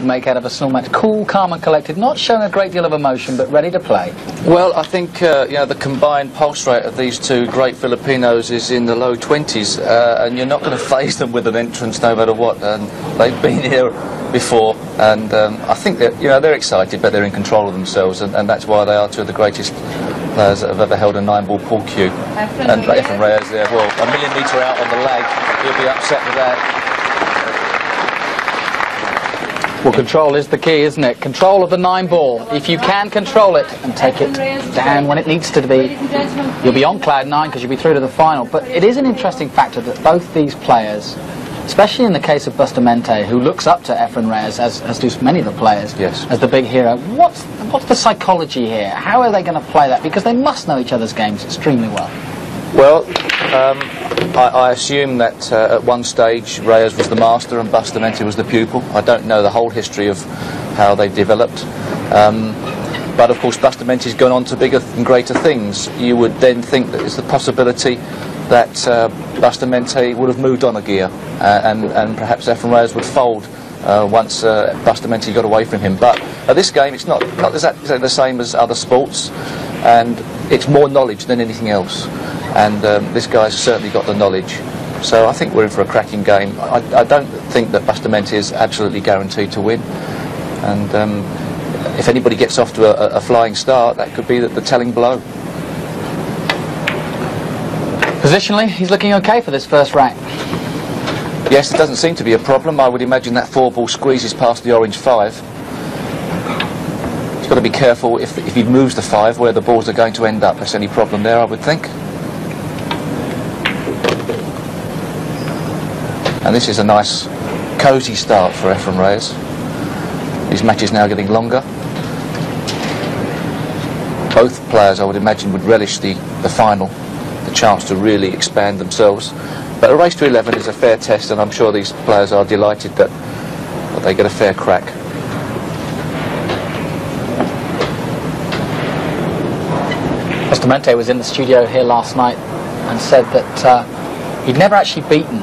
to make out of a small match? Cool, calm and collected, not showing a great deal of emotion, but ready to play. Well, I think you know, the combined pulse rate of these two great Filipinos is in the low 20s, and you're not going to faze them with an entrance no matter what. And they've been here before, and I think that, you know, they're excited, but they're in control of themselves, and that's why they are two of the greatest players that have ever held a 9-ball pool cue. And Efren Reyes there, well, a millimetre out on the leg, he'll be upset with that. Well, control is the key, isn't it? Control of the 9-ball. If you can control it and take it down when it needs to be, you'll be on cloud 9 because you'll be through to the final. But it is an interesting factor that both these players, especially in the case of Bustamante, who looks up to Efren Reyes, as do many of the players, yes, as the big hero. What's the psychology here? How are they going to play that? Because they must know each other's games extremely well. Well, I assume that at one stage Reyes was the master and Bustamante was the pupil. I don't know the whole history of how they developed. But of course Bustamante's gone on to bigger and greater things. You would then think that there's the possibility that Bustamante would have moved on a gear and perhaps Efren Reyes would fold once Bustamante got away from him. But at this game it's not exactly the same as other sports, and it's more knowledge than anything else. And this guy's certainly got the knowledge. So I think we're in for a cracking game. I don't think that Bustamante is absolutely guaranteed to win. And if anybody gets off to a flying start, that could be the telling blow. Positionally, he's looking okay for this first rack. Yes, it doesn't seem to be a problem. I would imagine that 4-ball squeezes past the orange 5. He's got to be careful if he moves the 5 where the balls are going to end up. That's any problem there, I would think. And this is a nice, cosy start for Efren Reyes. His match is now getting longer. Both players, I would imagine, would relish the final, the chance to really expand themselves. But a race to 11 is a fair test, and I'm sure these players are delighted that they get a fair crack. Bustamante was in the studio here last night and said that he'd never actually beaten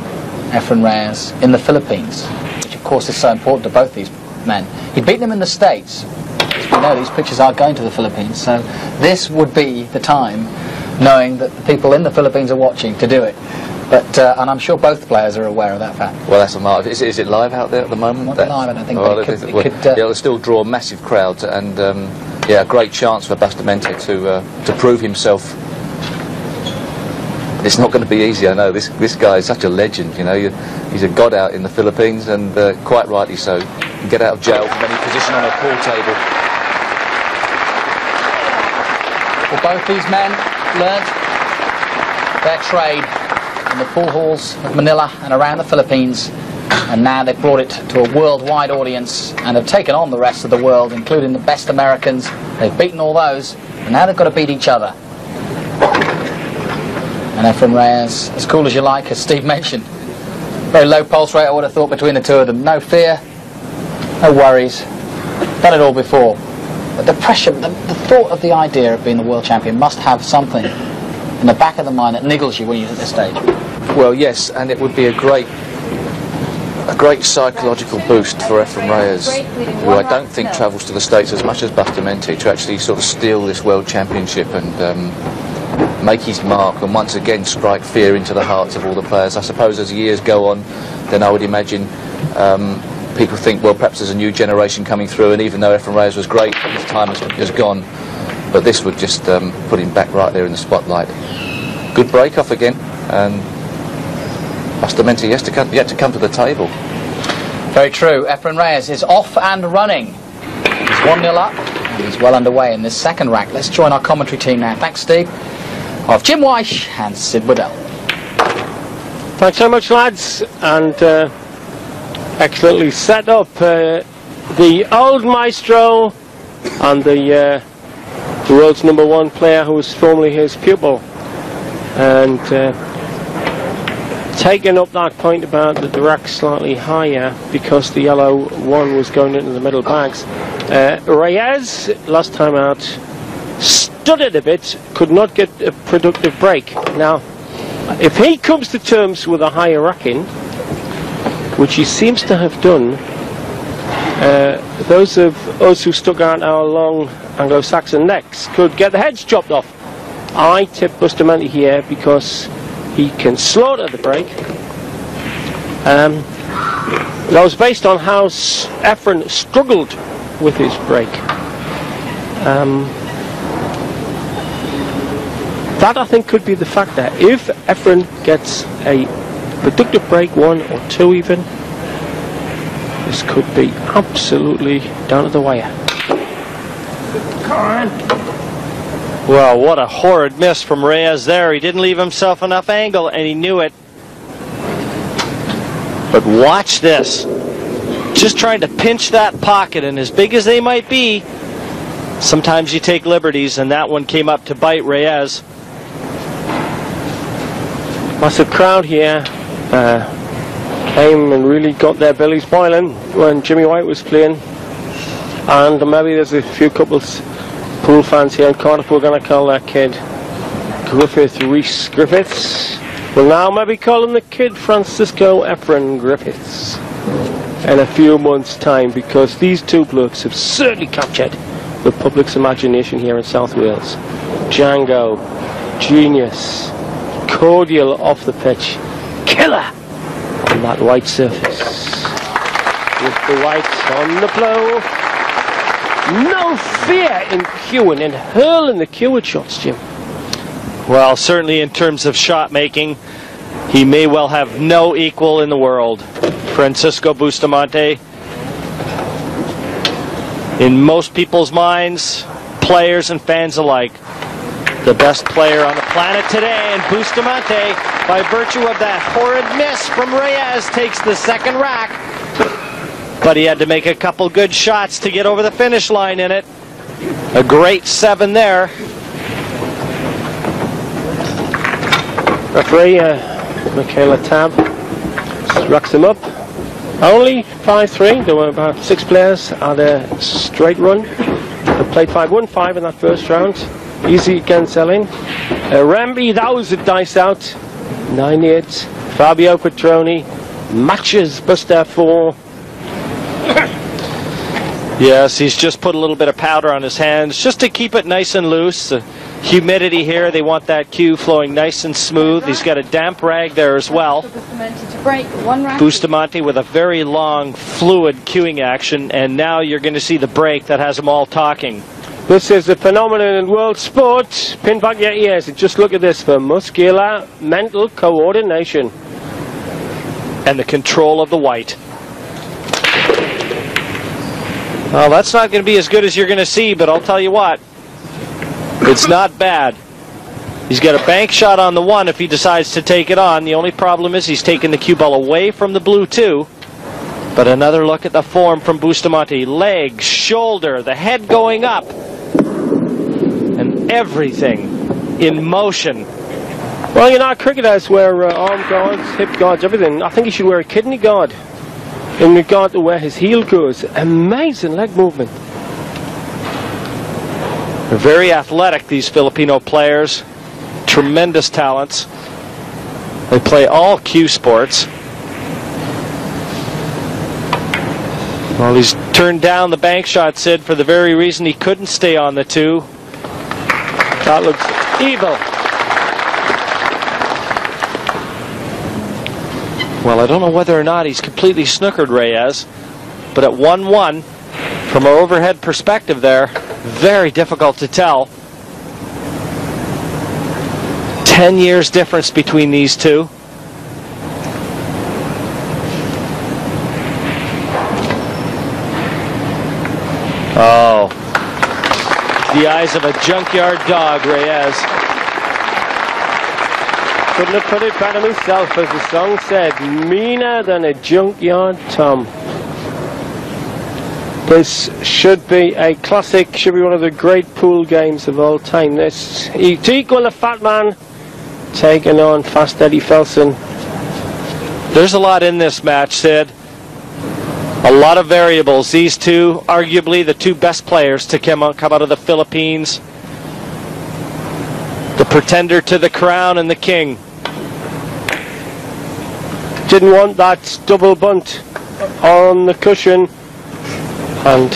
Efren Reyes in the Philippines, which of course is so important to both these men. He'd beaten them in the States. As we know, these pitchers are going to the Philippines, so this would be the time, knowing that the people in the Philippines are watching, to do it. But and I'm sure both players are aware of that fact. Well, that's a mark. Is it live out there at the moment? Not live, I don't think. Well, it'll still draw massive crowds, and yeah, a great chance for Bustamante to prove himself. It's not going to be easy, I know. This guy is such a legend, you know. He's a god out in the Philippines, and quite rightly so. He can get out of jail from any position on a pool table. Well, both these men learnt their trade in the pool halls of Manila and around the Philippines, and now they've brought it to a worldwide audience and have taken on the rest of the world, including the best Americans. They've beaten all those, and now they've got to beat each other. And Efren Reyes, as cool as you like, as Steve mentioned. Very low pulse rate, I would have thought, between the two of them. No fear, no worries. Done it all before. But the pressure, the thought of the idea of being the world champion must have something in the back of the mind that niggles you when you're at this stage. Well, yes, and it would be a great psychological boost for Efren Reyes, who I don't think travels to the States as much as Bustamante, to actually sort of steal this world championship and make his mark and once again strike fear into the hearts of all the players. I suppose as years go on, then I would imagine people think, well, perhaps there's a new generation coming through, and even though Efren Reyes was great, his time has gone. But this would just put him back right there in the spotlight. Good break off again, and Bustamante yet to come to the table. Very true. Efren Reyes is off and running. He's 1-0 up, and he's well underway in this second rack. Let's join our commentary team now. Thanks, Steve. Of Jim Weish and Sid Waddell. Thanks so much, lads, and excellently set up. The old maestro and the world's #1 player who was formerly his pupil, and taking up that point about the rack slightly higher because the yellow one was going into the middle bags. Reyes, last time out, stuttered a bit, could not get a productive break. Now, if he comes to terms with a higher racking, which he seems to have done, those of us who stuck out our long Anglo-Saxon necks could get the heads chopped off. I tip Bustamante here because he can slaughter the break. That was based on how Efren struggled with his break. That I think could be the factor. If Efren gets a productive break, 1 or 2 even, this could be absolutely down to the wire. Come on. Well, what a horrid miss from Reyes there. He didn't leave himself enough angle, and he knew it. But watch this. Just trying to pinch that pocket, and as big as they might be, sometimes you take liberties, and that one came up to bite Reyes. Massive crowd here came and really got their bellies boiling when Jimmy White was playing. And maybe there's a few couples pool fans here in Cardiff who are going to call that kid Reese Griffiths. We'll now maybe call him the kid Francisco Efren Griffiths in a few months' time, because these two blokes have certainly captured the public's imagination here in South Wales. Django, genius, cordial off the pitch, killer on that white surface. With the white on the blow. No fear in queuing and hurling the queued shots, Jim. Well, certainly in terms of shot making, he may well have no equal in the world. Francisco Bustamante, in most people's minds, players and fans alike, the best player on the planet today. And Bustamante, by virtue of that horrid miss from Reyes, takes the second rack. But he had to make a couple good shots to get over the finish line in it. A great 7 there. Referee Michaela Tabb racks him up. Only 5-3. There were about 6 players at a straight run. They played 5-1-5 in that first round. Easy against Ellen. Ramby, that was a dice out. 9-8. Fabio Petroni matches Buster 4. Yes, he's just put a little bit of powder on his hands just to keep it nice and loose. Humidity here, they want that cue flowing nice and smooth. He's got a damp rag there as well. Bustamante with a very long, fluid cueing action, and now you're going to see the break that has them all talking. This is a phenomenon in world sport. Pin back your ears and just look at this for muscular, mental coordination. And the control of the white. Well, that's not going to be as good as you're going to see, but I'll tell you what, it's not bad. He's got a bank shot on the 1 if he decides to take it on. The only problem is he's taking the cue ball away from the blue 2. But another look at the form from Bustamante. Leg, shoulder, the head going up. And everything in motion. Well, you know, cricketers wear arm guards, hip guards, everything. I think he should wear a kidney guard in regard to where his heel goes. Amazing leg movement. They're very athletic, these Filipino players. Tremendous talents. They play all cue sports. Well, he's turned down the bank shot, Sid, for the very reason he couldn't stay on the 2. That looks evil. Well, I don't know whether or not he's completely snookered Reyes, but at 1-1, from an overhead perspective there, very difficult to tell. 10 years difference between these two. Oh, the eyes of a junkyard dog, Reyes. Couldn't have put it better myself, as the song said. Meaner than a junkyard Tom. This should be a classic, should be one of the great pool games of all time. This, to equal the Fat Man, taking on Fast Eddie Felson. There's a lot in this match, Sid. A lot of variables. These two, arguably the 2 best players to come out of the Philippines. The pretender to the crown and the king. Didn't want that double bunt on the cushion. And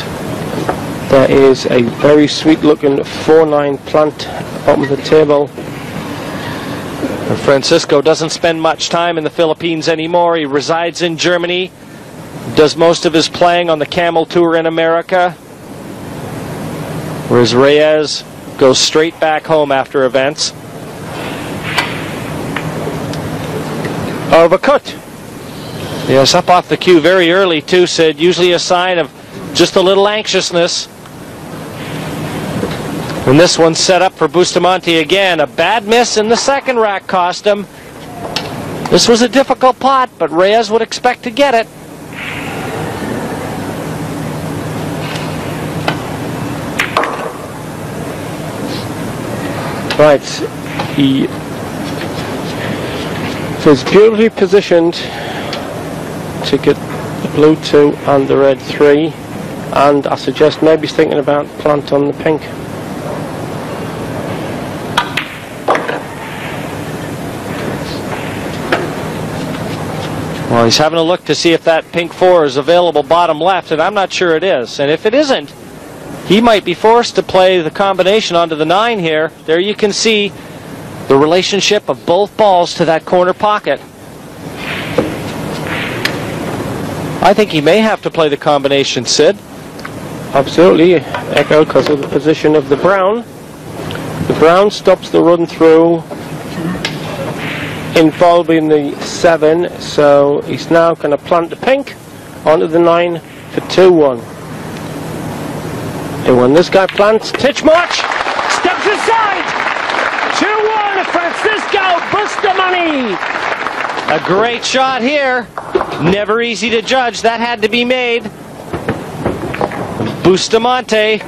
there is a very sweet looking 4-9 plant on the table. And Francisco doesn't spend much time in the Philippines anymore. He resides in Germany, does most of his playing on the Camel Tour in America, whereas Reyes goes straight back home after events. Overcut. Yes, up off the cue very early too, Sid. Usually a sign of just a little anxiousness. And this one's set up for Bustamante again. A bad miss in the second rack cost him. This was a difficult pot, but Reyes would expect to get it. Right, he is beautifully positioned to get the blue 2 and the red 3, and I suggest maybe he's thinking about plant on the pink. Well, he's having a look to see if that pink 4 is available bottom left, and I'm not sure it is. And if it isn't, he might be forced to play the combination onto the 9 here. There you can see the relationship of both balls to that corner pocket. I think he may have to play the combination, Sid. Absolutely, Echo, because of the position of the brown. The brown stops the run through involving the 7, so he's now going to plant the pink onto the 9 for 2-1. And when this guy plants, Titchmarch steps aside. 2-1, Francisco Bustamante. A great shot here. Never easy to judge. That had to be made. Bustamante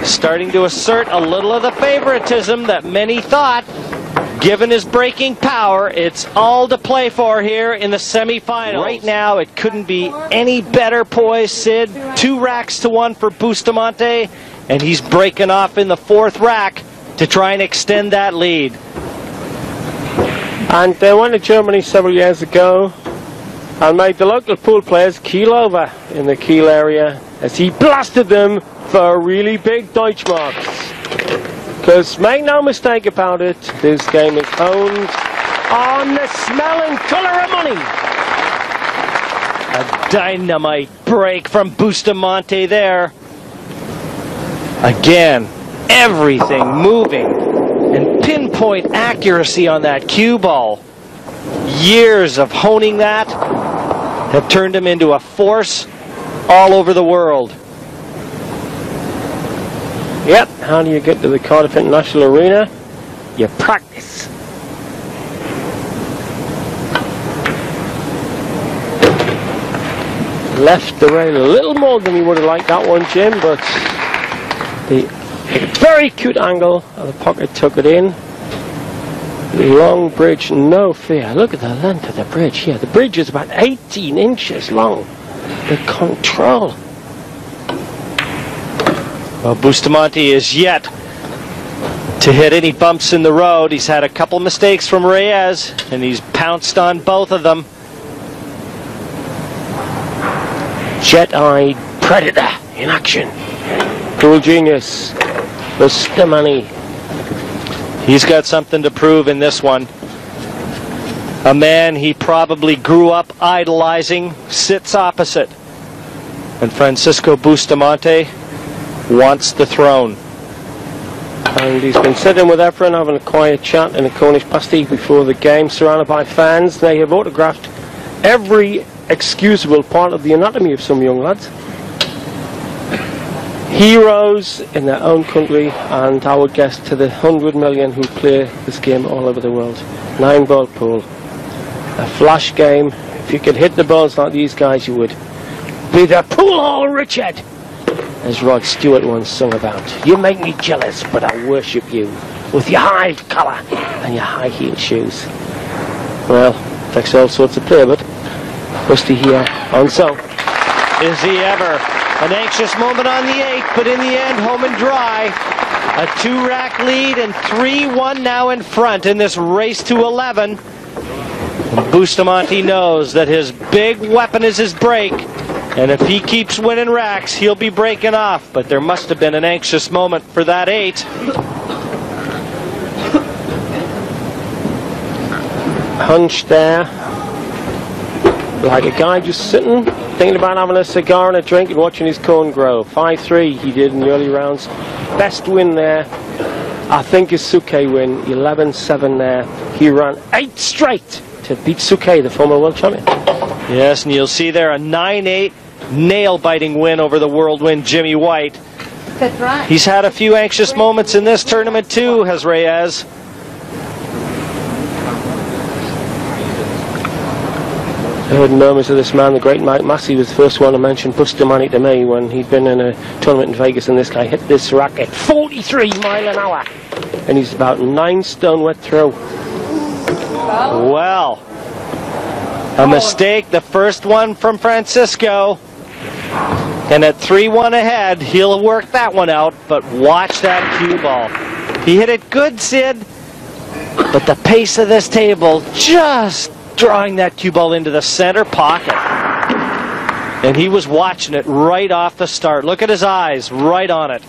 starting to assert a little of the favoritism that many thought. Given his breaking power, it's all to play for here in the semifinals. Right now, it couldn't be any better poised, Sid. 2 racks to 1 for Bustamante, and he's breaking off in the 4th rack to try and extend that lead. And they went to Germany several years ago and made the local pool players keel over in the Kiel area as he blasted them for really big Deutschmarks. Because make no mistake about it, this game is owned on the smell and colour of money. A dynamite break from Bustamante there. Again, everything moving and pinpoint accuracy on that cue ball. Years of honing that have turned him into a force all over the world. Yep, how do you get to the Cardiff International Arena? You practice. Left the rail a little more than you would have liked that one, Jim, but the very cute angle of the pocket took it in. The long bridge, no fear. Look at the length of the bridge here. The bridge is about 18 inches long. The control. Well, Bustamante is yet to hit any bumps in the road. He's had a couple mistakes from Reyes, and he's pounced on both of them. Jet-eyed predator in action. Cool genius. Bustamante. He's got something to prove in this one. A man he probably grew up idolizing sits opposite. And Francisco Bustamante wants the throne. And he's been sitting with Efren having a quiet chat in a Cornish pasty before the game, surrounded by fans. They have autographed every excusable part of the anatomy of some young lads. Heroes in their own country, and I would guess to the 100 million who play this game all over the world. 9-ball pool. A flash game. If you could hit the balls like these guys, you would be the pool hall Richard, as Rod Stewart once sung about. You make me jealous, but I worship you with your high collar and your high-heeled shoes. Well, takes all sorts of play, but Busty here on so. Is he ever? An anxious moment on the 8th, but in the end, home and dry. A 2-rack lead and 3-1 now in front in this race to 11. And Bustamante knows that his big weapon is his break. And if he keeps winning racks, he'll be breaking off. But there must have been an anxious moment for that 8. Hunched there, like a guy just sitting, thinking about having a cigar and a drink and watching his corn grow. 5-3 he did in the early rounds. Best win there, I think, is Suke win. 11-7 there. He ran 8 straight to beat Suke, the former world champion. Yes, and you'll see there a 9-8 nail-biting win over the world win Jimmy White. He's had a few anxious moments in this tournament too, has Reyes. I heard murmurs of this man, the great Mike Massey was the first one to mention Bustamante to me when he'd been in a tournament in Vegas, and this guy hit this rack at 43 miles an hour. And he's about 9 stone wet through. Well, a mistake, the first one from Francisco. And at 3-1 ahead, he'll work that one out, but watch that cue ball. He hit it good, Sid, but the pace of this table just drawing that cue ball into the center pocket. And he was watching it right off the start. Look at his eyes, right on it.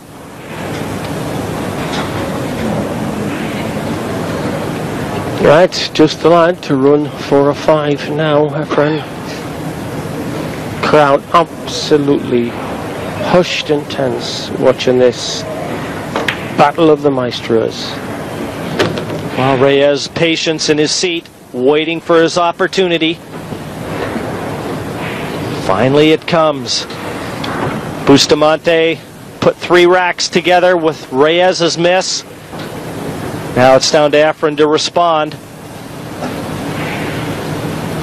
Right, just the lad to run for a 5 now, Efren. Crowd absolutely hushed and tense watching this battle of the maestros. Well, Reyes' patience in his seat, waiting for his opportunity. Finally it comes. Bustamante put 3 racks together with Reyes' miss. Now it's down to Efren to respond.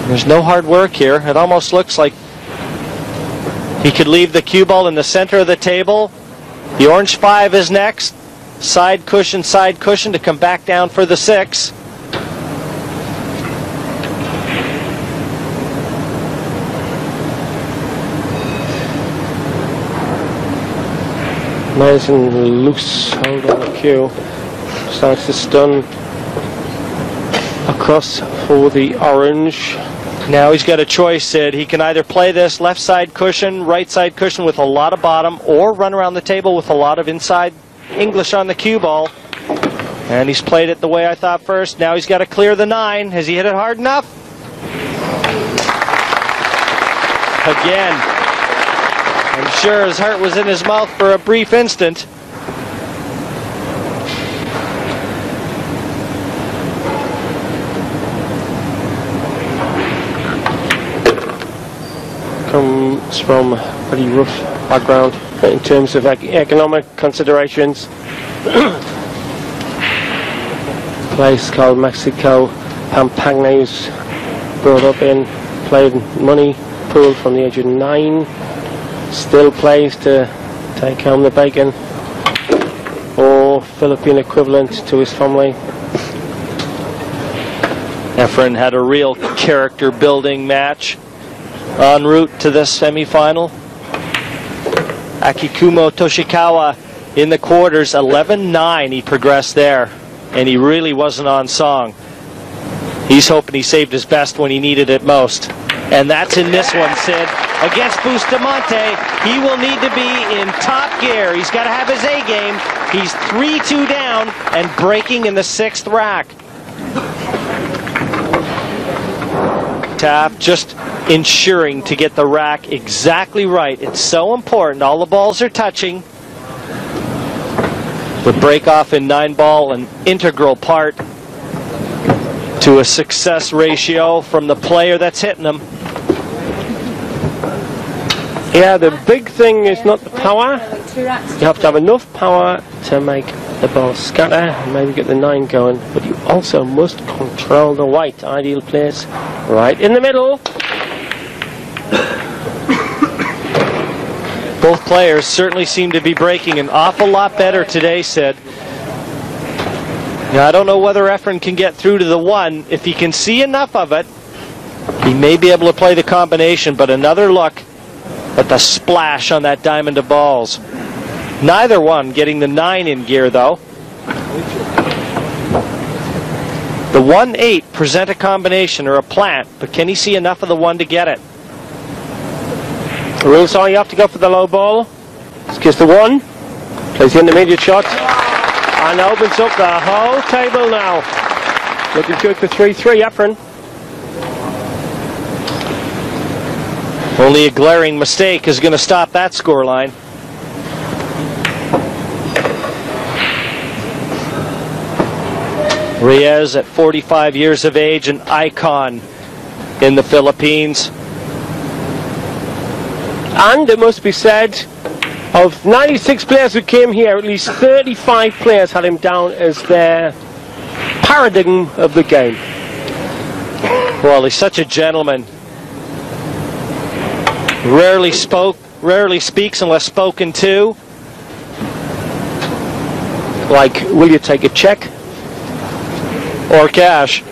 There's no hard work here. It almost looks like he could leave the cue ball in the center of the table. The orange 5 is next. Side cushion to come back down for the 6. Nice and loose hold on the cue. Starts to stun across for the orange. Now he's got a choice, Sid. He can either play this left side cushion, right side cushion with a lot of bottom, or run around the table with a lot of inside English on the cue ball. And he's played it the way I thought first. Now he's got to clear the 9. Has he hit it hard enough? Again. I'm sure his heart was in his mouth for a brief instant. Comes from a pretty rough background in terms of economic considerations. Place called Mexico. Pampagne's brought up in, played money pool from the age of 9. Still plays to take home the bacon, or Philippine equivalent to his family. Efren had a real character building match en route to this semi-final. Akikumo Toshikawa in the quarters, 11-9 he progressed there, and he really wasn't on song. He's hoping he saved his best when he needed it most. And that's in this one, Sid. Against Bustamante, he will need to be in top gear. He's got to have his A game. He's 3-2 down and breaking in the 6th rack. Taft just ensuring to get the rack exactly right. It's so important. All the balls are touching. The break-off in 9-ball, an integral part to a success ratio from the player that's hitting them. Yeah, the big thing is not the power. You have to have enough power to make the ball scatter and maybe get the 9 going, but you also must control the white. Ideal place right in the middle. Both players certainly seem to be breaking an awful lot better today, Sid. Now, I don't know whether Efren can get through to the 1. If he can see enough of it, he may be able to play the combination, but another look at the splash on that diamond of balls. Neither one getting the 9 in gear, though. The 1-8 present a combination or a plant, but can he see enough of the 1 to get it? The rules are you have to go for the low ball. It's just the one. Plays the intermediate shot. And opens up the whole table now. Looking good for 3-3, Efren. Only a glaring mistake is going to stop that scoreline. Reyes, at 45 years of age, an icon in the Philippines. And it must be said, of 96 players who came here, at least 35 players had him down as their paradigm of the game. Well, he's such a gentleman. Rarely speaks unless spoken to. Like, will you take a check? Or cash.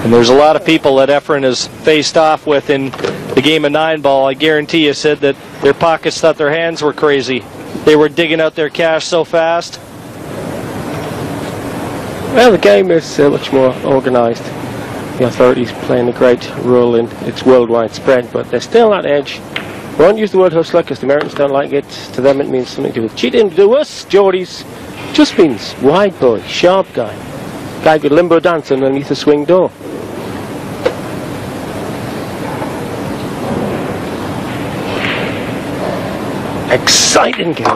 And there's a lot of people that Efren has faced off with in the game of 9-ball. I guarantee you said that their pockets thought their hands were crazy. They were digging out their cash so fast. Well, the game is much more organised. The authorities playing a great role in its worldwide spread, but there's still that edge. We won't use the word hustler because the Americans don't like it. To them it means something to do with cheating. To us, Geordies, just means wide boy, sharp guy. Guy could limbo dance underneath a swing door. Exciting game.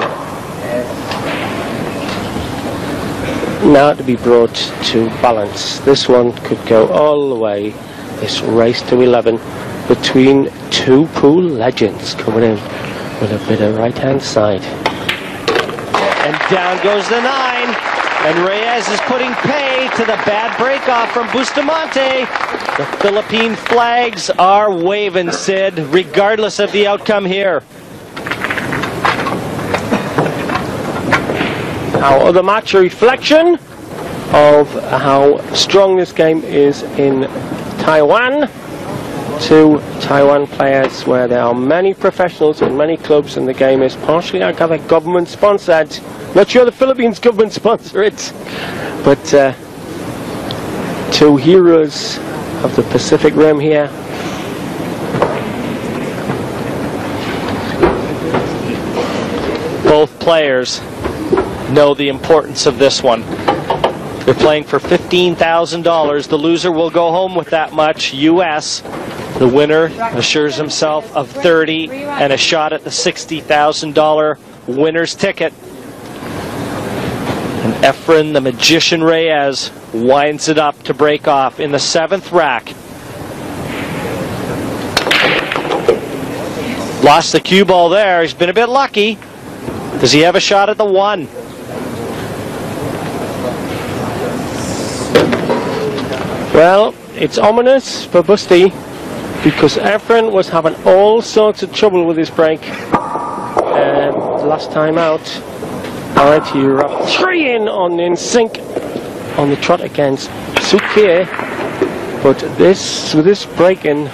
Now to be brought to balance. This one could go all the way. This race to 11 between two pool legends coming in with a bit of right hand side. And down goes the 9. And Reyes is putting pay to the bad break off from Bustamante. The Philippine flags are waving, Sid, regardless of the outcome here. Our other match, a reflection of how strong this game is in Taiwan. Two Taiwan players where there are many professionals and many clubs, and the game is partially, I gather, government sponsored. Not sure the Philippines government sponsor it, but two heroes of the Pacific Rim here. Both players know the importance of this one. They're playing for $15,000. The loser will go home with that much US. The winner assures himself of $30 and a shot at the $60,000 winner's ticket. And Efren, the magician Reyes, winds it up to break off in the 7th rack. Lost the cue ball there. He's been a bit lucky. Does he have a shot at the 1? Well, it's ominous for Busty because Efren was having all sorts of trouble with his break last time out. Alright, he wrapped 3 in sync on the trot against Sukier, but this, with this break in,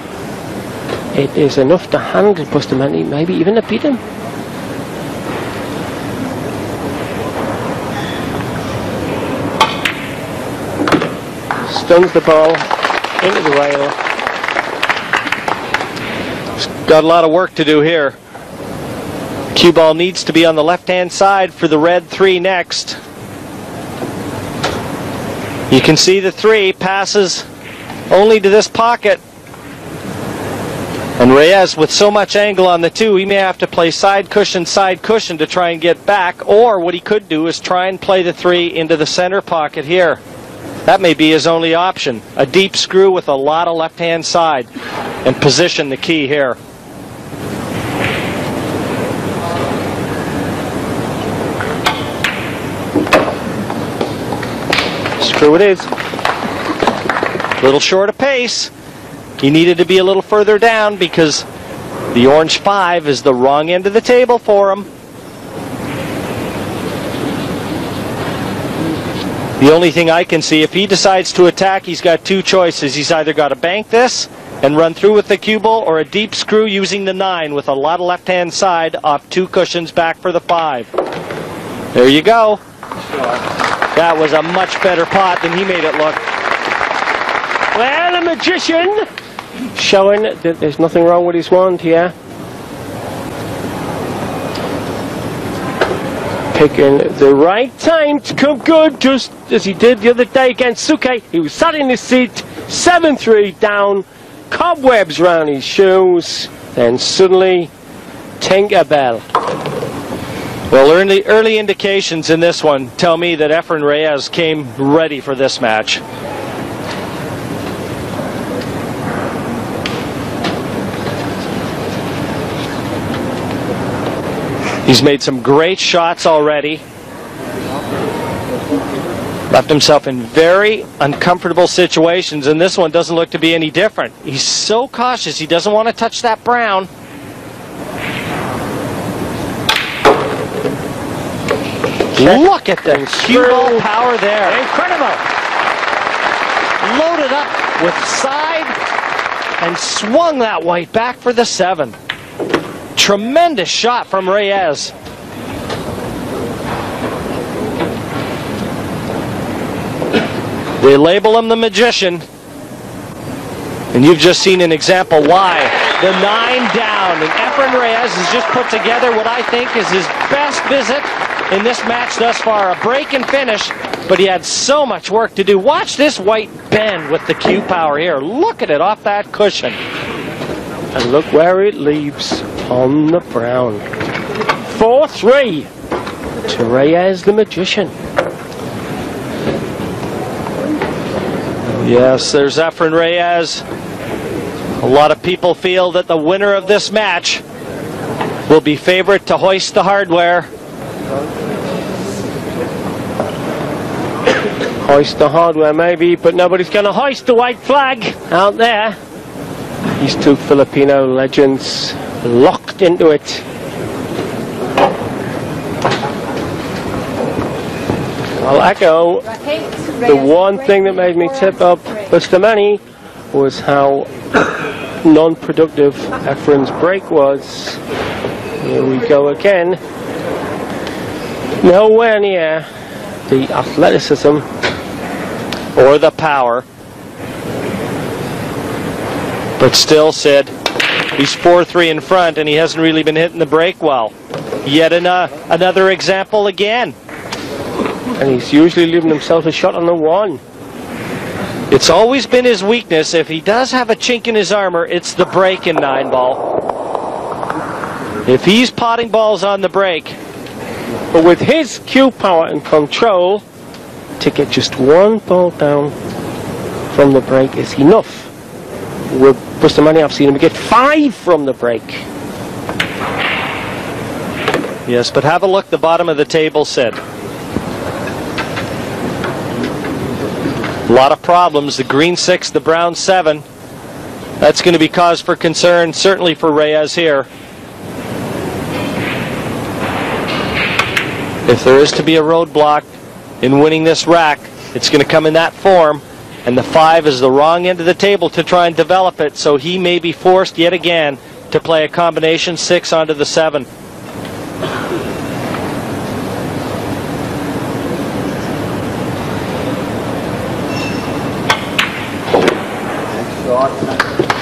it is enough to handle Bustamante, maybe even to beat him. Stuns the ball into the rail. He's got a lot of work to do here. Cue ball needs to be on the left-hand side for the red 3 next. You can see the 3 passes only to this pocket. And Reyes, with so much angle on the 2, he may have to play side cushion to try and get back. Or what he could do is try and play the 3 into the center pocket here. That may be his only option. A deep screw with a lot of left-hand side. And position the key here. Screw it is. Little short of pace. He needed to be a little further down because the orange 5 is the wrong end of the table for him. The only thing I can see, if he decides to attack, he's got 2 choices. He's either got to bank this and run through with the cue ball, or a deep screw using the 9 with a lot of left-hand side off 2 cushions back for the 5. There you go. That was a much better pot than he made it look. Well, the magician showing that there's nothing wrong with his wand here. Picking the right time to come good, just as he did the other day against Suke. He was sat in his seat, 7-3 down, cobwebs round his shoes, then suddenly Tinkerbell. Well, early indications in this one tell me that Efren Reyes came ready for this match. He's made some great shots already. Left himself in very uncomfortable situations, and this one doesn't look to be any different. He's so cautious, he doesn't want to touch that brown. Look at the cue ball power there. Incredible. Loaded up with side and swung that white back for the 7. Tremendous shot from Reyes. They label him the magician, and you've just seen an example why. The 9 down, and Efren Reyes has just put together what I think is his best visit in this match thus far. A break and finish, but he had so much work to do. Watch this white bend with the cue power here. Look at it off that cushion. And look where it leaves on the brown. 4-3 to Reyes the magician. Yes, there's Efren Reyes. A lot of people feel that the winner of this match will be favorite to hoist the hardware. Hoist the hardware maybe, but nobody's going to hoist the white flag out there. These two Filipino legends locked into it. I'll echo, the one thing that made me tip up Bustamante was how non-productive Efren's break was. Here we go again. Nowhere near the athleticism or the power. But still, Sid, he's 4-3 in front, and he hasn't really been hitting the break well. Yet another example again. And he's usually leaving himself a shot on the 1. It's always been his weakness. If he does have a chink in his armor, it's the break in 9-ball. If he's potting balls on the break. But with his cue power and control, to get just 1 ball down from the break is enough. With Bustamante, I've seen him get 5 from the break. Yes, but have a look at the bottom of the table, Sid. A lot of problems. The green 6, the brown 7. That's going to be cause for concern, certainly for Reyes here. If there is to be a roadblock in winning this rack, it's going to come in that form. And the 5 is the wrong end of the table to try and develop it, so he may be forced yet again to play a combination 6 onto the 7.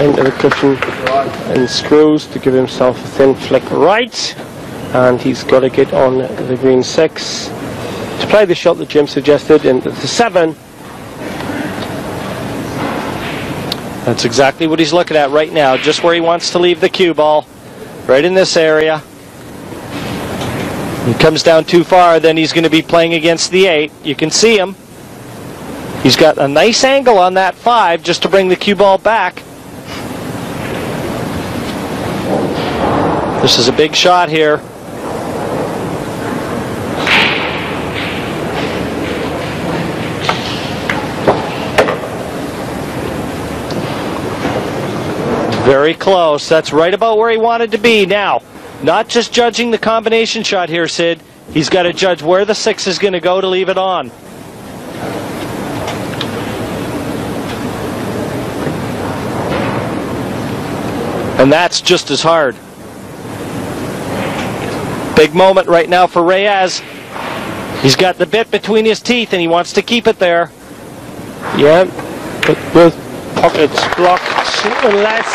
Into the cushion and screws to give himself a thin flick right, and he's got to get on the green 6 to play the shot that Jim suggested into the 7. That's exactly what he's looking at right now, just where he wants to leave the cue ball, right in this area. He comes down too far, then he's going to be playing against the 8. You can see him. He's got a nice angle on that 5 just to bring the cue ball back. This is a big shot here. Very close. That's right about where he wanted to be. Now, not just judging the combination shot here, Sid. He's got to judge where the 6 is going to go to leave it on. And that's just as hard. Big moment right now for Reyes. He's got the bit between his teeth and he wants to keep it there. Yeah, but with pockets blocked unless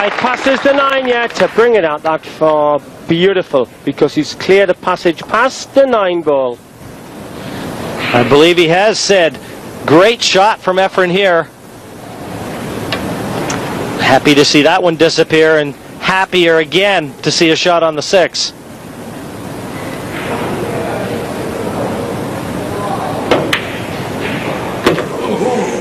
it passes the 9 yet to bring it out that far. Beautiful, because he's cleared a passage past the 9 ball. I believe he has, Sid. Great shot from Efren here. Happy to see that one disappear, and happier again to see a shot on the 6.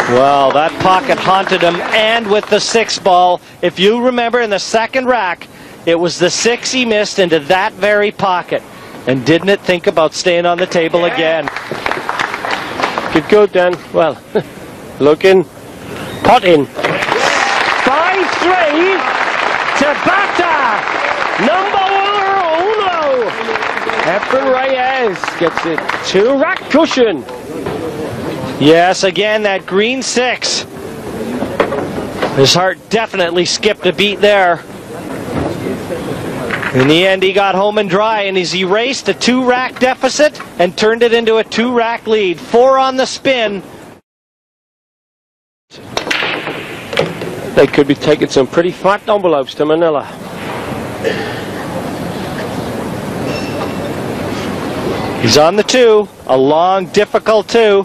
Well, that pocket haunted him, and with the 6 ball, if you remember in the second rack, it was the 6 he missed into that very pocket, and didn't it think about staying on the table again. Good go, Dan. Well, looking, pot in. 5-3 to Bata. Number 1. Efren Reyes gets it 2-rack cushion. Yes, again, that green 6. His heart definitely skipped a beat there. In the end, he got home and dry, and he's erased a 2-rack deficit and turned it into a 2-rack lead. 4 on the spin. They could be taking some pretty fat envelopes to Manila. He's on the 2, a long, difficult 2.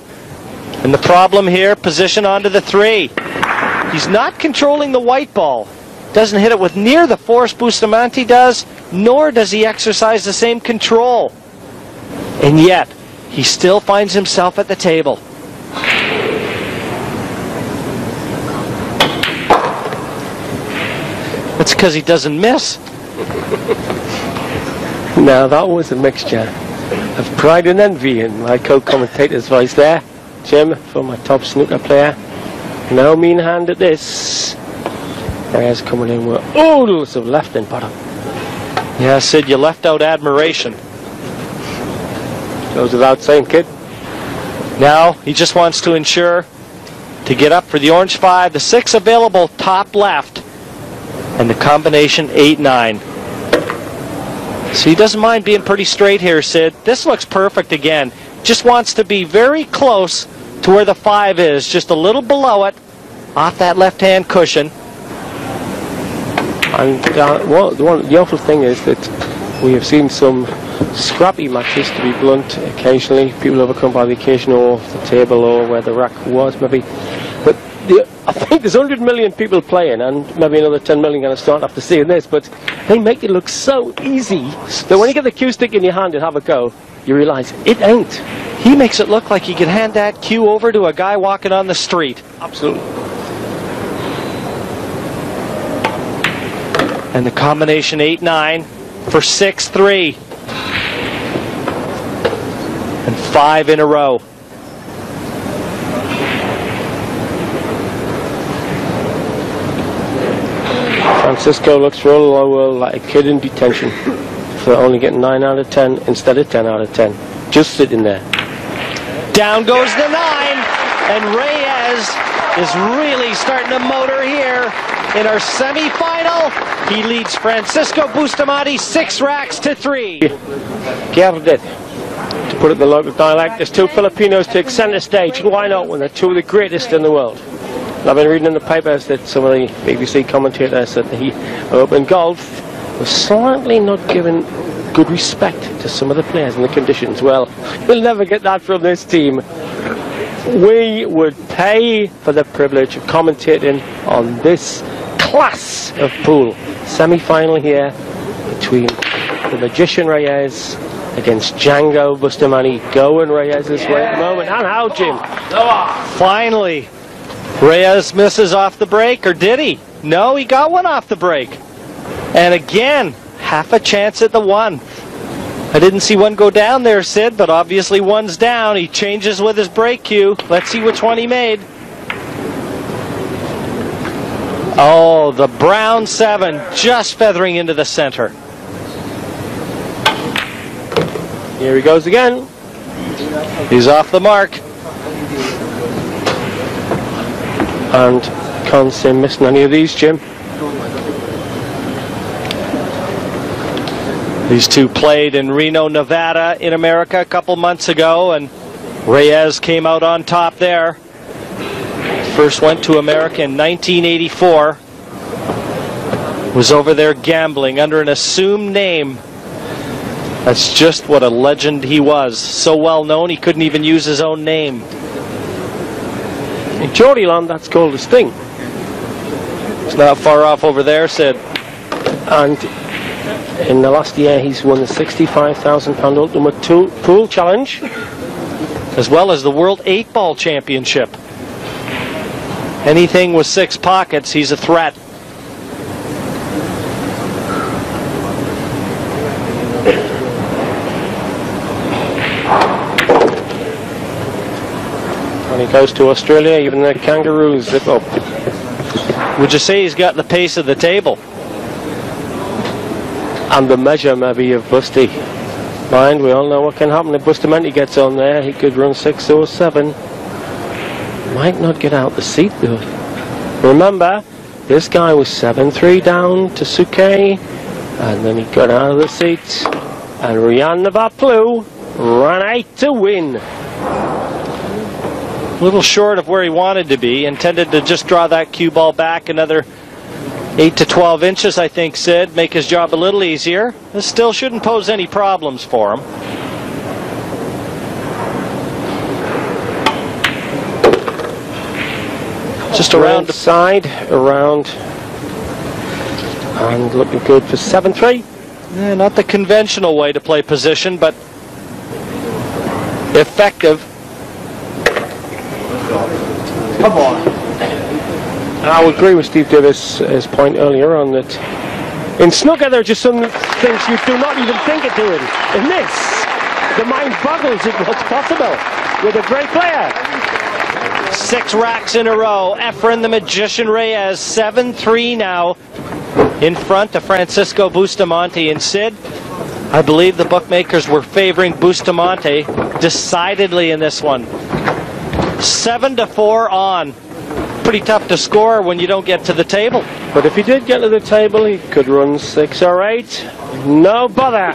And the problem here, position onto the 3. He's not controlling the white ball. Doesn't hit it with near the force Bustamante does, nor does he exercise the same control. And yet, he still finds himself at the table. That's because he doesn't miss. Now that was a mixture of pride and envy in my co-commentator's voice there. Jim, for my top snooker player. No mean hand at this. Reyes coming in with oodles of left and bottom. Yeah, Sid, you left out admiration. Goes without saying, kid. Now, he just wants to ensure to get up for the orange 5, the 6 available top left, and the combination 8-9. So he doesn't mind being pretty straight here, Sid. This looks perfect again. Just wants to be very close to where the 5 is, just a little below it, off that left-hand cushion. And the awful thing is that we have seen some scrappy matches, to be blunt. Occasionally, people overcome by the occasional off the table or where the rack was, maybe. But I think there's 100 million people playing, and maybe another 10 million going to start after seeing this. But they make it look so easy that when you get the cue stick in your hand and have a go, you realise it ain't. He makes it look like he could hand that cue over to a guy walking on the street. Absolutely. And the combination 8-9 for 6-3. And 5 in a row. Francisco looks for all the world like a kid in detention for only getting 9 out of 10 instead of 10 out of 10. Just sitting there. Down goes the 9, and Reyes is really starting to motor here in our semi-final. He leads Francisco Bustamante 6 racks to 3. Gathered, to put it in the local dialect, there's 2 Filipinos take centre stage, and why not when they're 2 of the greatest in the world? And I've been reading in the papers that some of the BBC commentators said that the Open Golf was slightly not given good respect to some of the players and the conditions. Well, we'll never get that from this team. We would pay for the privilege of commentating on this class of pool. Semi-final here between the Magician Reyes against Django Bustamante. Going Reyes' way at the moment. And how, Jim? Finally, Reyes misses off the break, or did he? No, he got one off the break. And again, half a chance at the 1. I didn't see one go down there, Sid, but obviously one's down. He changes with his break cue. Let's see which one he made. Oh, the brown 7 just feathering into the center. Here he goes again. He's off the mark. And can't say missing any of these, Jim. These two played in Reno, Nevada in America a couple months ago, and Reyes came out on top there. First went to America in 1984. Was over there gambling under an assumed name. That's just what a legend he was. So well known he couldn't even use his own name. In Geordieland, that's called a sting. It's not far off over there, Sid. And in the last year, he's won the £65,000 Ultimate Pool Challenge, as well as the World 8-Ball Championship. Anything with 6 pockets, he's a threat. When he goes to Australia, even the kangaroos zip up. Would you say he's got the pace of the table? And the measure maybe of Busty. Mind, we all know what can happen if Bustamante gets on there. He could run 6 or 7. Might not get out the seat though. Remember, this guy was 7-3 down to Suke, and then he got out of the seat, and Rian Navaplu ran 8 to win. A little short of where he wanted to be. Intended to just draw that cue ball back another 8 to 12 inches, I think, Sid. Make his job a little easier. This still shouldn't pose any problems for him. Just around the side, around, and looking good for 7-3. Yeah, not the conventional way to play position, but effective. Come on. I would agree with Steve Davis' point earlier on that in snooker there are just some things you do not even think of doing. In this, the mind boggles at what's possible with a great player. 6 racks in a row. Efren the Magician Reyes, 7-3 now, in front of Francisco Bustamante. And Sid, I believe the bookmakers were favoring Bustamante decidedly in this one. 7-4 on. Pretty tough to score when you don't get to the table. But if he did get to the table, he could run 6 or 8. No bother.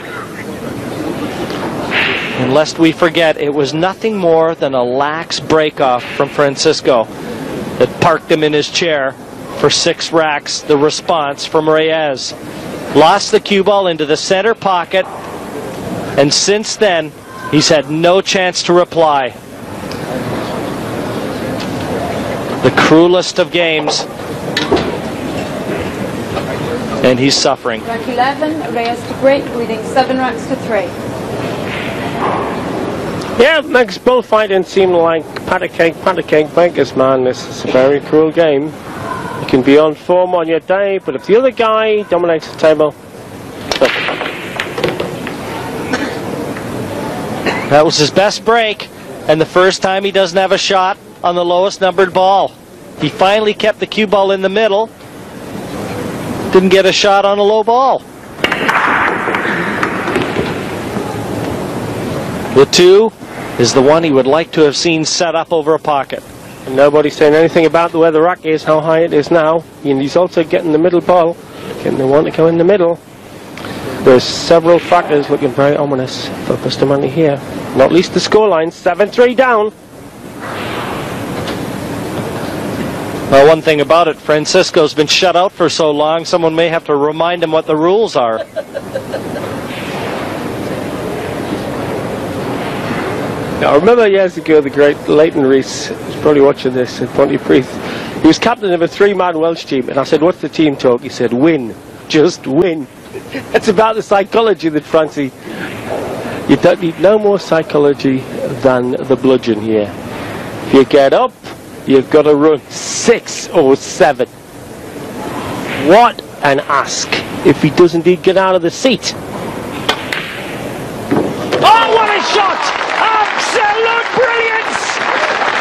And lest we forget, it was nothing more than a lax break-off from Francisco that parked him in his chair for 6 racks. The response from Reyes. Lost the cue ball into the center pocket, and since then, he's had no chance to reply. The cruelest of games. And he's suffering. Rack 11, Reyes to break, leading 7 racks to 3. Yeah, it makes bullfighting seem like pat a cake, bakers, man. This is a very cruel game. You can be on form on your day, but if the other guy dominates the table, that was his best break, and the first time he doesn't have a shot on the lowest numbered ball. He finally kept the cue ball in the middle. Didn't get a shot on a low ball. The 2 is the one he would like to have seen set up over a pocket. And nobody's saying anything about where the rack is, how high it is now. And he's also getting the middle ball, getting the one to go in the middle. There's several factors looking very ominous for Bustamante here. Not least the scoreline, 7-3 down. Well, one thing about it, Francisco's been shut out for so long, someone may have to remind him what the rules are. Now, I remember years ago the great Leighton Rees was probably watching this in Pontypridd. He was captain of a 3-man Welsh team, and I said, "What's the team talk?" He said, "Win, just win." It's about the psychology that Francie. You don't need no more psychology than the bludgeon here. If you get up, you've got to run 6 or 7. What an ask if he does indeed get out of the seat. Oh, what a shot! Absolute brilliance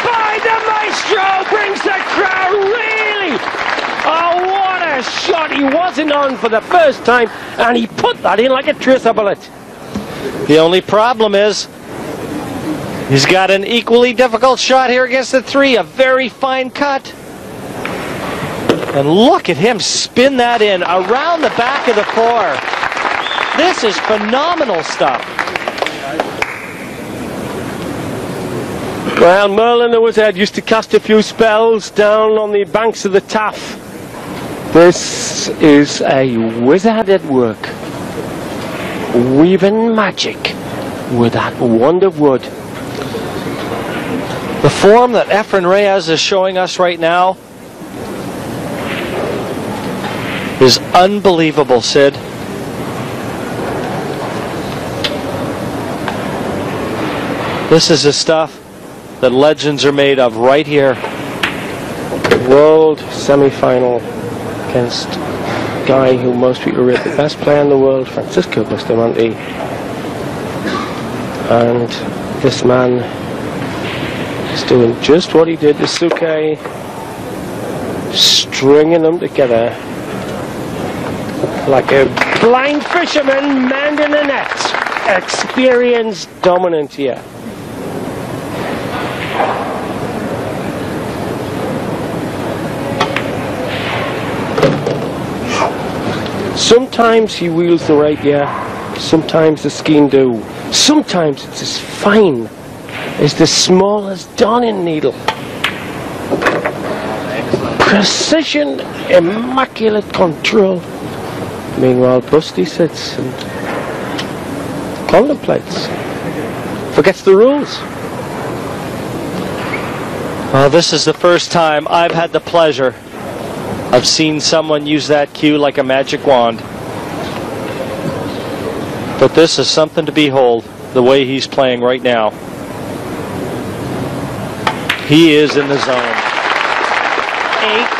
by the maestro. Brings the crowd really. Oh, what a shot. He wasn't on for the first time, and he put that in like a tracer bullet. The only problem is he's got an equally difficult shot here against the 3, a very fine cut. And look at him spin that in around the back of the 4. This is phenomenal stuff. Well, Merlin the Wizard used to cast a few spells down on the banks of the Taff. This is a wizard at work, weaving magic with that wand of wood. The form that Efren Reyes is showing us right now is unbelievable, Sid. This is the stuff that legends are made of right here. World semi-final against a guy who most people rate the best player in the world, Francisco Bustamante. And this man is doing just what he did to Suke, stringing them together like a blind fisherman mending a net. Experienced dominant here. Sometimes he wields the rapier, sometimes the skein do. Sometimes it's as fine as the smallest darning needle. Precision, immaculate control. Meanwhile, Busty sits and contemplates. Forgets the rules. Well, this is the first time I've had the pleasure of seeing someone use that cue like a magic wand. But this is something to behold, the way he's playing right now. He is in the zone.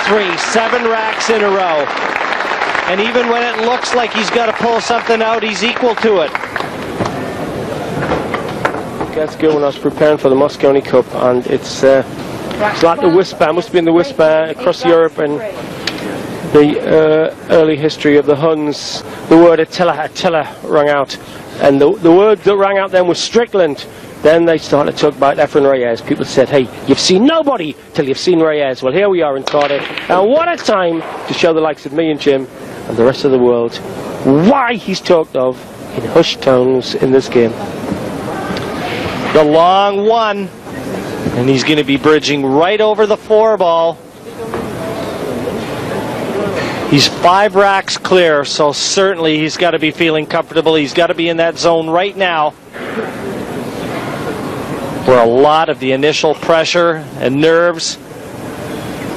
8-3, 7 racks in a row. And even when it looks like he's got to pull something out, he's equal to it. Gets good when I was preparing for the Moscone Cup, and it's like the whisper, must have been the whisper across Europe and the early history of the Huns. The word Attila rang out, and the word that rang out then was Strickland. Then they started to talk about Efren Reyes. People said, hey, you've seen nobody till you've seen Reyes. Well, here we are in Cardiff, and what a time to show the likes of me and Jim and the rest of the world why he's talked of in hushed tones in this game. The long one, and he's going to be bridging right over the 4 ball. He's 5 racks clear, so certainly he's got to be feeling comfortable. He's got to be in that zone right now, where a lot of the initial pressure and nerves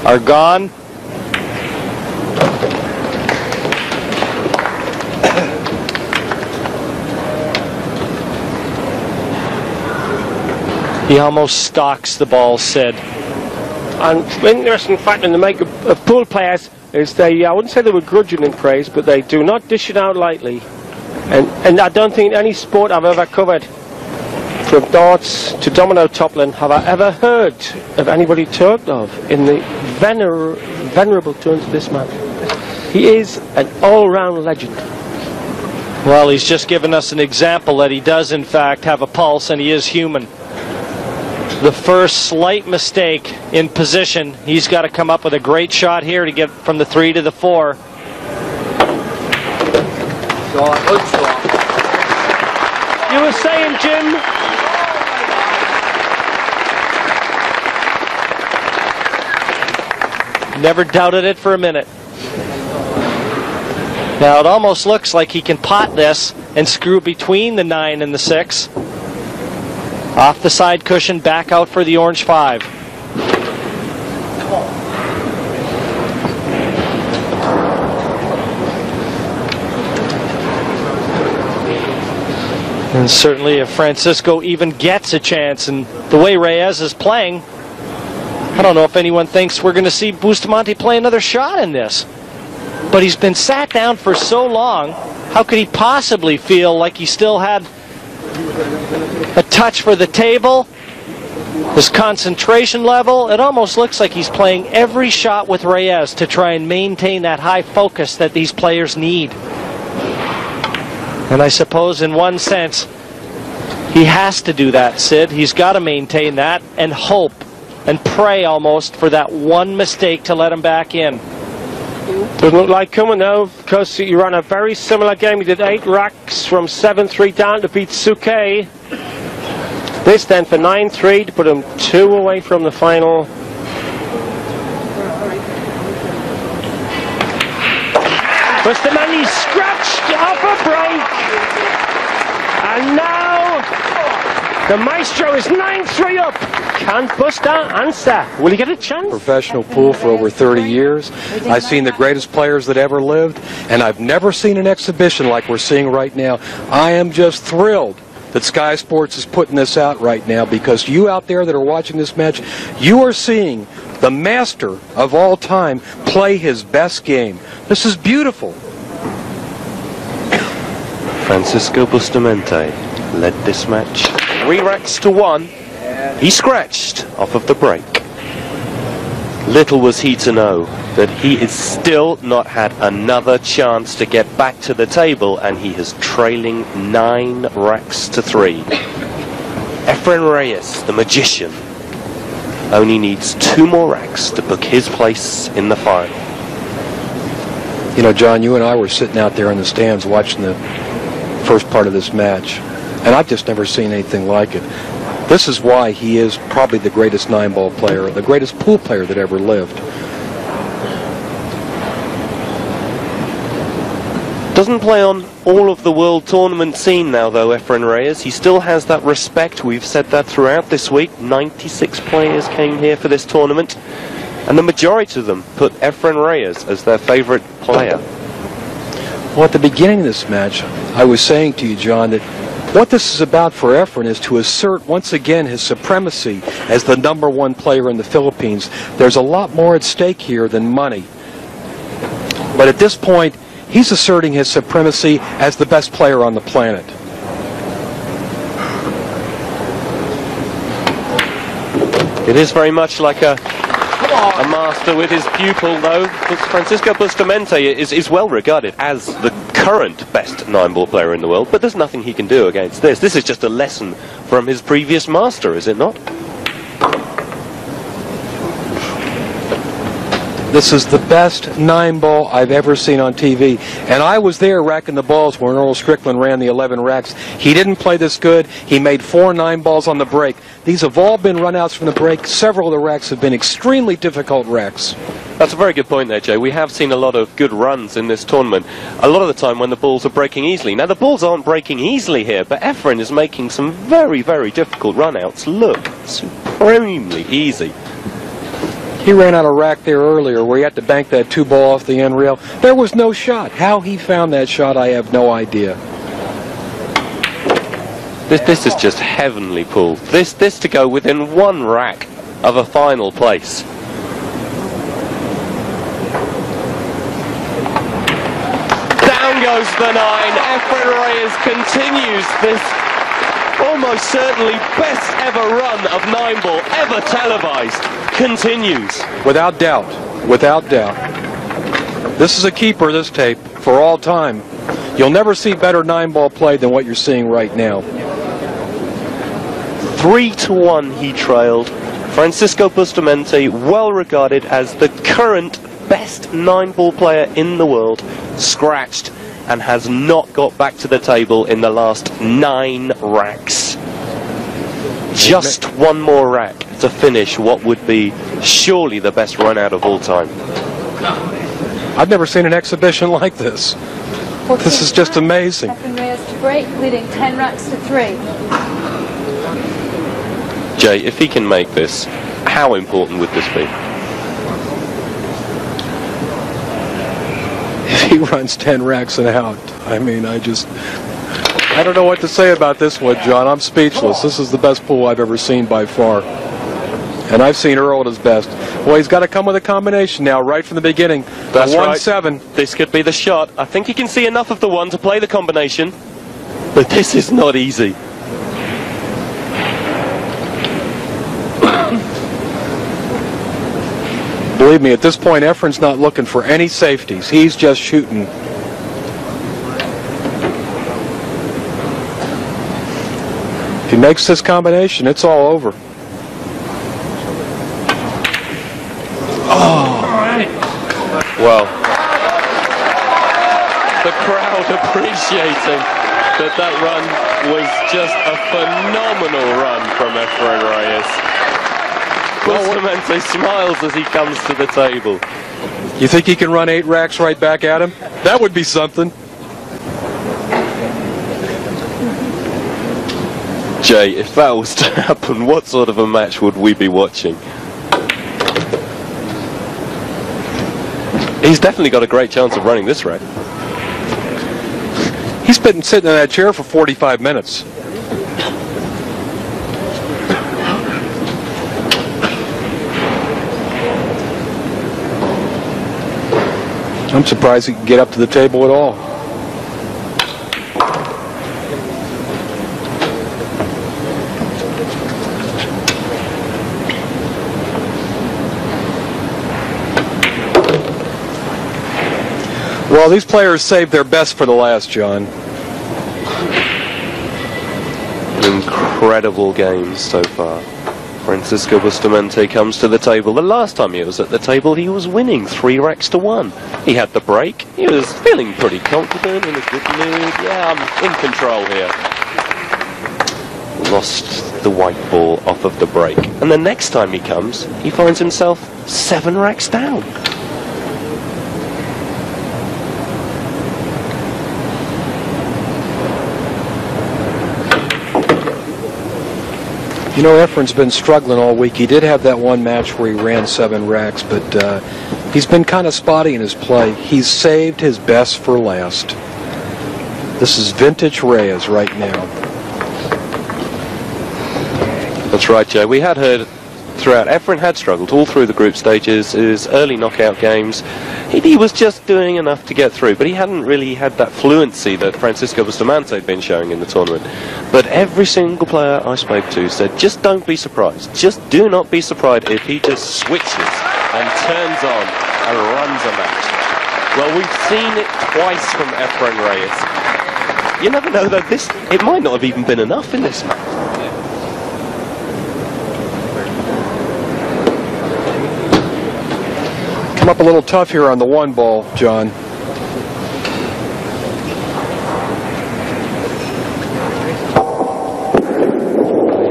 are gone. He almost stalks the ball, Sid. And interesting fact in the make of pool players is they, I wouldn't say they were grudging in praise, but they do not dish it out lightly. And I don't think any sport I've ever covered, from darts to domino toppling, have I ever heard of anybody talked of in the venerable terms of this man. He is an all-round legend. Well, he's just given us an example that he does in fact have a pulse, and he is human. The first slight mistake in position, he's got to come up with a great shot here to get from the 3 to the 4. You were saying, Jim, never doubted it for a minute. Now it almost looks like he can pot this and screw between the 9 and the 6. Off the side cushion, back out for the orange 5. And certainly if Francisco even gets a chance, and the way Reyes is playing, I don't know if anyone thinks we're going to see Bustamante play another shot in this. But he's been sat down for so long, how could he possibly feel like he still had a touch for the table, his concentration level? It almost looks like he's playing every shot with Reyes to try and maintain that high focus that these players need. And I suppose in one sense, he has to do that, Sid. He's got to maintain that and hope and pray almost for that one mistake to let him back in. Doesn't look like coming though, because he ran a very similar game. He did 8 racks from 7-3 down to beat Suke. This then for 9-3 to put him 2 away from the final. Bustamante scratched off a break. And now the maestro is 9-3 up. Can Busta answer? Will he get a chance? Professional pool for over 30 years. I've seen the greatest players that ever lived, and I've never seen an exhibition like we're seeing right now. I am just thrilled that Sky Sports is putting this out right now, because you out there that are watching this match, you are seeing the master of all time play his best game. This is beautiful. Francisco Bustamante led this match 3 racks to 1. He scratched off of the break. Little was he to know that he is still not had another chance to get back to the table, and he is trailing 9 racks to 3. Efren Reyes, the magician, only needs 2 more racks to book his place in the final. You know, John, you and I were sitting out there in the stands watching the first part of this match, and I've just never seen anything like it. This is why he is probably the greatest 9-ball player, the greatest pool player that ever lived. Doesn't play on all of the world tournament scene now, though, Efren Reyes. He still has that respect. We've said that throughout this week. 96 players came here for this tournament, and the majority of them put Efren Reyes as their favorite player. Well, at the beginning of this match, I was saying to you, John, that what this is about for Efren is to assert once again his supremacy as the #1 player in the Philippines. There's a lot more at stake here than money. But at this point, he's asserting his supremacy as the best player on the planet. It is very much like a master with his pupil, though. Francisco Bustamante is well regarded as the current best 9-ball player in the world, but there's nothing he can do against this. This is just a lesson from his previous master, is it not? This is the best 9-ball I've ever seen on TV. And I was there racking the balls when Earl Strickland ran the 11 racks. He didn't play this good. He made 4 9-balls on the break. These have all been run-outs from the break. Several of the racks have been extremely difficult racks. That's a very good point there, Jay. We have seen a lot of good runs in this tournament. A lot of the time when the balls are breaking easily. Now, the balls aren't breaking easily here, but Efren is making some very, very difficult run-outs look supremely easy. He ran out of rack there earlier where he had to bank that 2-ball off the end rail. There was no shot. How he found that shot, I have no idea. This is just heavenly pool. This to go within 1 rack of a final place. Down goes the 9. Efren Reyes continues this almost certainly best ever run of 9-ball ever televised. Continues. Without doubt. Without doubt. This is a keeper, this tape, for all time. You'll never see better 9-ball play than what you're seeing right now. 3-1 he trailed. Francisco Bustamante, well regarded as the current best 9-ball player in the world, scratched and has not got back to the table in the last 9 racks. Just 1 more rack to finish what would be surely the best run out of all time. I've never seen an exhibition like this. This is just amazing. Efren Reyes to break, leading 10 racks to 3. Jay, if he can make this, how important would this be? If he runs 10 racks and out, I mean, I don't know what to say about this one, John. I'm speechless. This is the best pool I've ever seen by far. And I've seen Earl at his best. Well, he's got to come with a combination now, right from the beginning. That's right. 1-7. This could be the shot. I think he can see enough of the 1 to play the combination. But this is not easy. Believe me, at this point, Efren's not looking for any safeties. He's just shooting. If he makes this combination, it's all over. Well, the crowd appreciating that that run was just a phenomenal run from Efren Reyes. Bustamante smiles as he comes to the table. You think he can run 8 racks right back at him? That would be something. Jay, if that was to happen, what sort of a match would we be watching? He's definitely got a great chance of running this rack. He's been sitting in that chair for 45 minutes. I'm surprised he can get up to the table at all. Well, these players saved their best for the last, John. Incredible games so far. Francisco Bustamante comes to the table. The last time he was at the table, he was winning 3 racks to 1. He had the break. He was feeling pretty confident, in a good mood. Yeah, I'm in control here. Lost the white ball off of the break. And the next time he comes, he finds himself 7 racks down. You know, Efren's been struggling all week. He did have that one match where he ran 7 racks, but he's been kind of spotty in his play. He's saved his best for last. This is vintage Reyes right now. That's right, Joe. We had heard throughout, Efren had struggled all through the group stages, his early knockout games. He was just doing enough to get through, but he hadn't really had that fluency that Francisco Bustamante had been showing in the tournament. But every single player I spoke to said, just don't be surprised. Just do not be surprised if he just switches and turns on and runs a match. Well, we've seen it twice from Efren Reyes. You never know, though, it might not have even been enough in this match. Come up a little tough here on the 1 ball, John.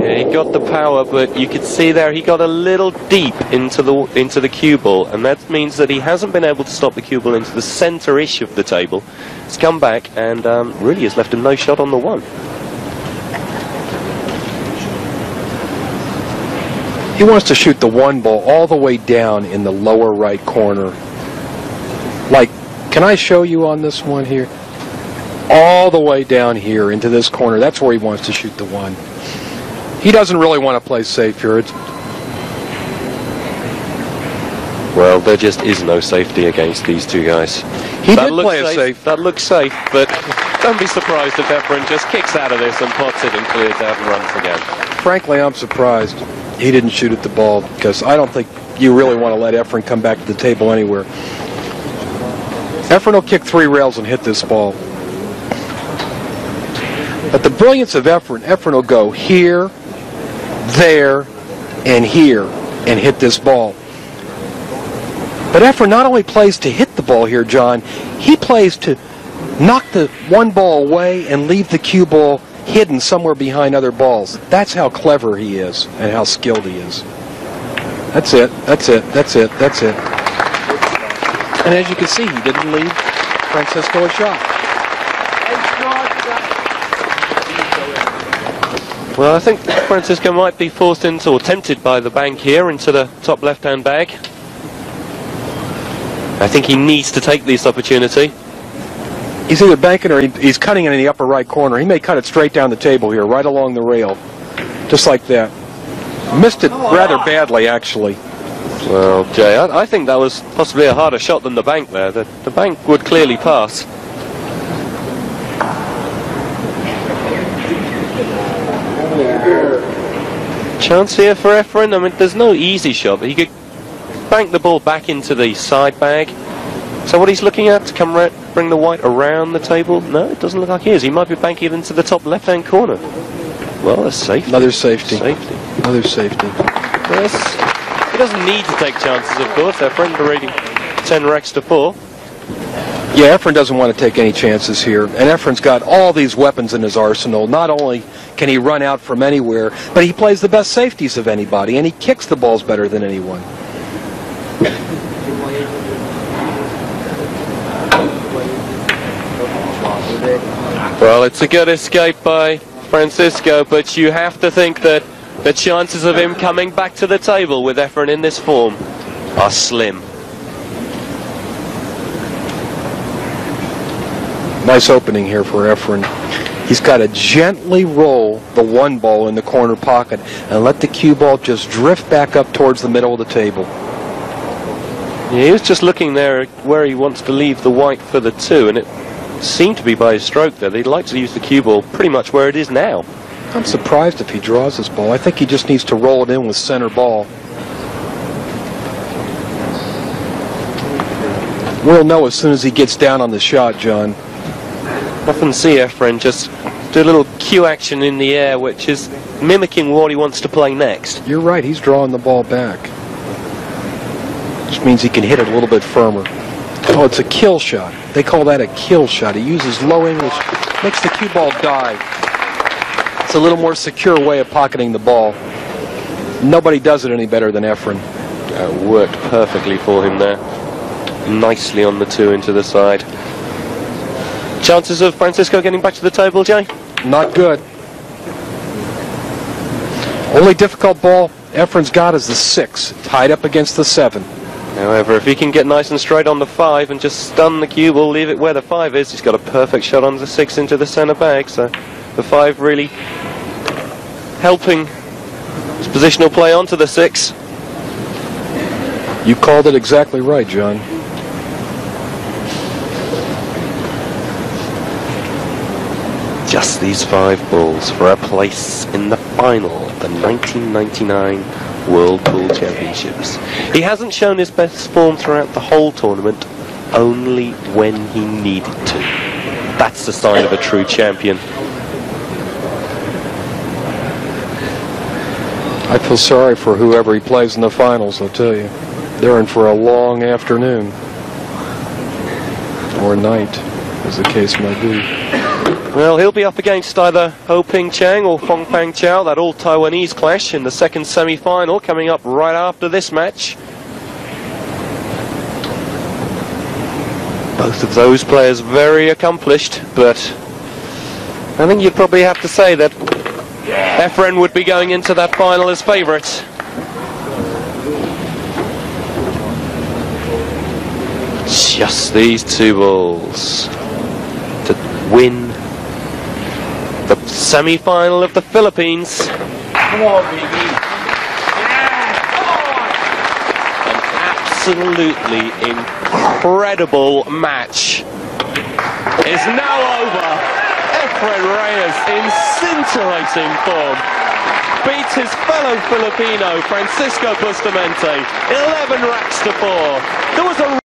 Yeah, he got the power, but you could see there he got a little deep into the cue ball, and that means that he hasn't been able to stop the cue ball into the center-ish of the table. It's come back and really has left him no shot on the 1. He wants to shoot the 1 ball all the way down in the lower right corner. Like, can I show you on this one here? All the way down here into this corner. That's where he wants to shoot the 1. He doesn't really want to play safe here. Well, there just is no safety against these two guys. He did play it safe. That looks safe, but don't be surprised if Efren just kicks out of this and pots it and clears out and runs again. Frankly, I'm surprised he didn't shoot at the ball, because I don't think you really want to let Efren come back to the table anywhere. Efren will kick 3 rails and hit this ball. But the brilliance of Efren will go here, there, and here and hit this ball. But Efren not only plays to hit the ball here, John, he plays to knock the 1 ball away and leave the cue ball hidden somewhere behind other balls. That's how clever he is and how skilled he is. That's it. That's it. That's it. That's it. And as you can see, he didn't leave Francisco a shot. Well, I think Francisco might be forced into, or tempted by the bank here, into the top left-hand bag. I think he needs to take this opportunity. He's either banking or he's cutting it in the upper right corner. He may cut it straight down the table here, right along the rail. Just like that. Missed it rather badly, actually. Well, Jay, I think that was possibly a harder shot than the bank there. The bank would clearly pass. Chance here for Efren. I mean, there's no easy shot, but he could bank the ball back into the side bag. So what he's looking at, to come bring the white around the table? No, it doesn't look like he is. He might be banking it into the top left-hand corner. Well, that's safe. Another safety. Safety. Another safety. Yes. He doesn't need to take chances, of course. Efren already 10 racks to 4. Yeah, Efren doesn't want to take any chances here, and Efren's got all these weapons in his arsenal. Not only can he run out from anywhere, but he plays the best safeties of anybody, and he kicks the balls better than anyone. Well, it's a good escape by Francisco, but you have to think that the chances of him coming back to the table with Efren in this form are slim. Nice opening here for Efren. He's got to gently roll the one ball in the corner pocket and let the cue ball just drift back up towards the middle of the table. Yeah, he was just looking there where he wants to leave the white for the two, and it seemed to be by his stroke there. He'd like to use the cue ball pretty much where it is now. I'm surprised if he draws this ball. I think he just needs to roll it in with center ball. We'll know as soon as he gets down on the shot, John. Often see Efren just do a little cue action in the air, which is mimicking what he wants to play next. You're right, he's drawing the ball back. Which means he can hit it a little bit firmer. Oh, it's a kill shot. They call that a kill shot. He uses low English, makes the cue ball die. It's a little more secure way of pocketing the ball. Nobody does it any better than Efren. Worked perfectly for him there. Nicely on the two into the side. Chances of Francisco getting back to the table, Jay? Not good. Only difficult ball Efren's got is the 6, tied up against the 7. However, if he can get nice and straight on the 5 and just stun the cue ball, leave it where the 5 is, he's got a perfect shot on the 6 into the centre bag. So the 5 really helping his positional play onto the 6. You called it exactly right, John. Just these 5 balls for a place in the final of the 1999 World Pool Championships. He hasn't shown his best form throughout the whole tournament, only when he needed to. That's the sign of a true champion. I feel sorry for whoever he plays in the finals, I'll tell you. They're in for a long afternoon. Or night, as the case may be. Well, he'll be up against either Ho Ping Chang or Fong Pang Chao, that all-Taiwanese clash in the second semi-final coming up right after this match. Both of those players very accomplished, but I think you'd probably have to say that Efren would be going into that final as favourite. Just these 2 balls to win the semi-final of the Philippines. Come on, baby. An absolutely incredible match is now over. Efren Reyes in scintillating form beats his fellow Filipino Francisco Bustamante 11 racks to 4. There was a